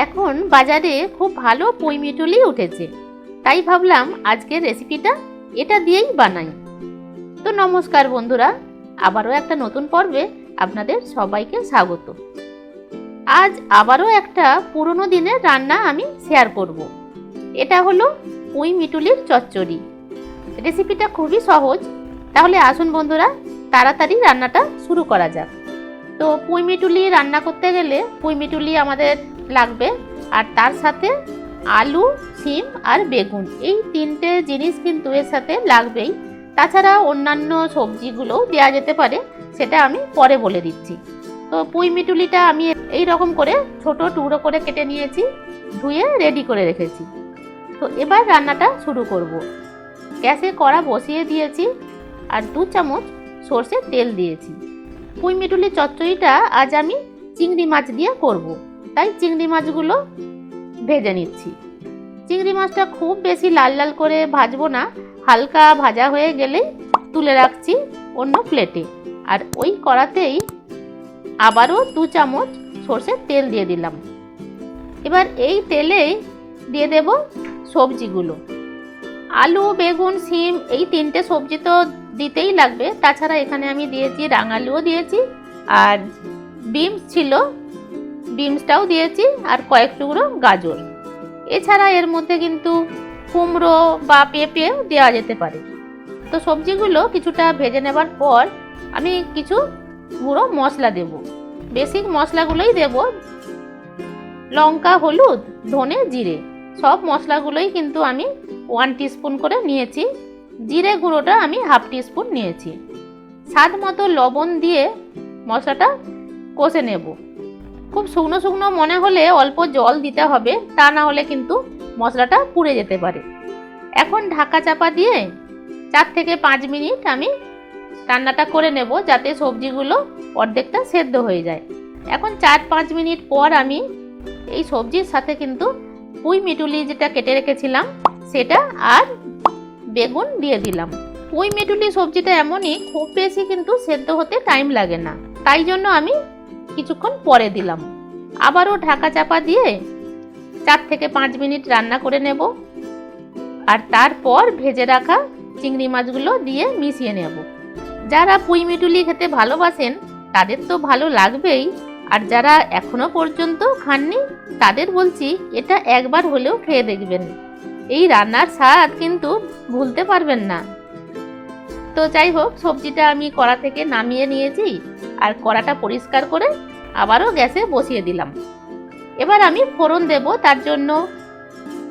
এখন বাজারে খুব ভালো পুঁই মিটুলি উঠেছে, তাই ভাবলাম আজকের রেসিপিটা এটা দিয়েই বানাই। তো নমস্কার বন্ধুরা, আবারও একটা নতুন পর্বে আপনাদের সবাইকে স্বাগত। আজ আবারও একটা পুরনো দিনের রান্না আমি শেয়ার করব। এটা হলো পুঁই মিটুলির চচ্চড়ি। রেসিপিটা খুবই সহজ, তাহলে আসুন বন্ধুরা তাড়াতাড়ি রান্নাটা শুরু করা যাক। তো পুঁই মিটুলি রান্না করতে গেলে পুঁই মিটুলি আমাদের লাগবে, আর তার সাথে আলু, শিম আর বেগুন, এই তিনটে জিনিস কিন্তু এর সাথে লাগবেই। তাছাড়া অন্যান্য সবজিগুলোও দেওয়া যেতে পারে, সেটা আমি পরে বলে দিচ্ছি। তো পুঁই মিটুলিটা আমি এই রকম করে ছোট টুকরো করে কেটে নিয়েছি, ধুয়ে রেডি করে রেখেছি। তো এবার রান্নাটা শুরু করব। গ্যাসে কড়া বসিয়ে দিয়েছি আর 2 চামচ সরষের তেল দিয়েছি। পুঁই মিটুলি চচ্চড়িটা আজ আমি চিংড়ি মাছ দিয়ে করব, তাই চিংড়ি মাছগুলো ভেজে নিচ্ছি। চিংড়ি মাছটা খুব বেশি লাল লাল করে ভাজবো না, হালকা ভাজা হয়ে গেলেই তুলে রাখছি অন্য প্লেটে। আর ওই কড়াতেই আবারও 2 চামচ সরষের তেল দিয়ে দিলাম। এবার এই তেলেই দিয়ে দেব সবজিগুলো। আলু, বেগুন, শিম, এই তিনটে সবজি তো দিতেই লাগবে। তাছাড়া এখানে আমি দিয়েছি রাঙালুও দিয়েছি, আর বিনস ছিল, বিনসটাও দিয়েছি, আর কয়েক টুকরো গাজর। এছাড়া এর মধ্যে কিন্তু কুমড়ো বা পেঁপে দেওয়া যেতে পারে। তো সবজিগুলো কিছুটা ভেজে নেবার পর আমি কিছু গুঁড়ো মশলা দেব। বেসিক মশলাগুলোই দেব, লঙ্কা, হলুদ, ধনে, জিরে, সব মশলাগুলোই কিন্তু আমি 1 টিস্পুন করে নিয়েছি। জিরে গুঁড়োটা আমি 1/2 টিস্পুন নিয়েছি। স্বাদ মতো লবণ দিয়ে মশলাটা কষে নেব। খুব শুকনো শুকনো মনে হলে অল্প জল দিতে হবে, তা না হলে কিন্তু মশলাটা পুড়ে যেতে পারে। এখন ঢাকা চাপা দিয়ে 4 থেকে 5 মিনিট আমি রান্নাটা করে নেব, যাতে সবজিগুলো অর্ধেকটা সেদ্ধ হয়ে যায়। এখন 4-5 মিনিট পর আমি এই সবজির সাথে কিন্তু পুঁই মিটুলি যেটা কেটে রেখেছিলাম সেটা আর বেগুন দিয়ে দিলাম। পুঁই মিটুলি সবজিটা এমনই, খুব বেশি কিন্তু সেদ্ধ হতে টাইম লাগে না, তাই জন্য আমি কিছুক্ষণ পরে দিলাম। আবারও ঢাকা চাপা দিয়ে 4 থেকে 5 মিনিট রান্না করে নেব, আর তারপর ভেজে রাখা চিংড়ি মাছগুলো দিয়ে মিশিয়ে নেব। যারা পুঁই মিটুলি খেতে ভালোবাসেন তাদের তো ভালো লাগবেই, আর যারা এখনো পর্যন্ত খাননি তাদের বলছি এটা একবার হলেও খেয়ে দেখবেন। এই রান্নার স্বাদ কিন্তু ভুলতে পারবেন না। তো যাই হোক, সবজিটা আমি কড়া থেকে নামিয়ে নিয়েছি, আর কড়াটা পরিষ্কার করে আবারও গ্যাসে বসিয়ে দিলাম। এবার আমি ফোড়ন দেব। তার জন্য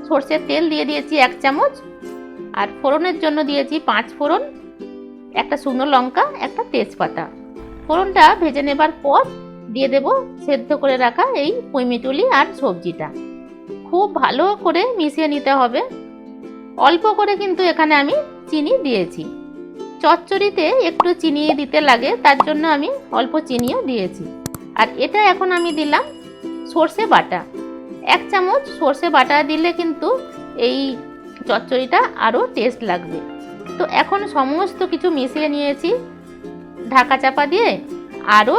সরষের তেল দিয়ে দিয়েছি 1 চামচ, আর ফোড়নের জন্য দিয়েছি 5 ফোড়ন, একটা শুকনো লঙ্কা, একটা তেজপাতা। ফোড়নটা ভেজে নেবার পর দিয়ে দেব সেদ্ধ করে রাখা এই পুঁই মিটুলি আর সবজিটা। খুব ভালো করে মিশিয়ে নিতে হবে। অল্প করে কিন্তু এখানে আমি চিনি দিয়েছি। চচ্চড়িতে একটু চিনি দিতে লাগে, তার জন্য আমি অল্প চিনিও দিয়েছি। আর এটা এখন আমি দিলাম সর্ষে বাটা। 1 চামচ সর্ষে বাটা দিলে কিন্তু এই চচ্চড়িটা আরও টেস্ট লাগবে। তো এখন সমস্ত কিছু মিশিয়ে নিয়েছি। ঢাকা চাপা দিয়ে আরও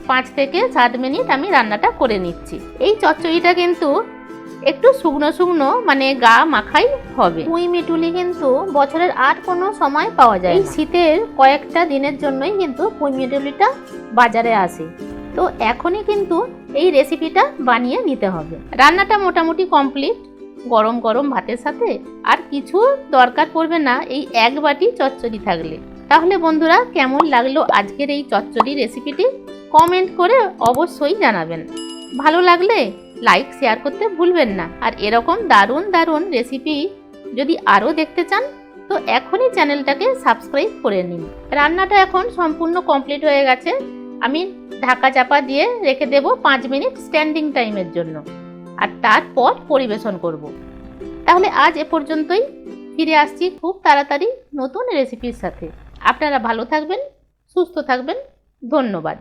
5 থেকে 7 মিনিট আমি রান্নাটা করে নিচ্ছি। এই চচ্চড়িটা কিন্তু একটু শুকনো শুকনো, মানে গা মাখাই হবে। পুঁই মিটুলি কিন্তু বছরের আর কোনো সময় পাওয়া যায় না, এই শীতের কয়েকটা দিনের জন্যই কিন্তু পুঁই মিটুলিটা বাজারে আসে। তো এখনই কিন্তু এই রেসিপিটা বানিয়ে নিতে হবে। রান্নাটা মোটামুটি কমপ্লিট। গরম গরম ভাতের সাথে আর কিছু দরকার পড়বে না এই 1 বাটি চচ্চড়ি থাকলে। তাহলে বন্ধুরা, কেমন লাগলো আজকের এই চচ্চড়ি রেসিপিটি কমেন্ট করে অবশ্যই জানাবেন। ভালো লাগলে লাইক, শেয়ার করতে ভুলবেন না। আর এরকম দারুণ দারুণ রেসিপি যদি আরও দেখতে চান তো এখনই চ্যানেলটাকে সাবস্ক্রাইব করে নিন। রান্নাটা এখন সম্পূর্ণ কমপ্লিট হয়ে গেছে। আমি ঢাকা চাপা দিয়ে রেখে দেব 5 মিনিট স্ট্যান্ডিং টাইমের জন্য, আর তারপর পরিবেশন করব। তাহলে আজ এ পর্যন্তই। ফিরে আসছি খুব তাড়াতাড়ি নতুন রেসিপির সাথে। আপনারা ভালো থাকবেন, সুস্থ থাকবেন। ধন্যবাদ।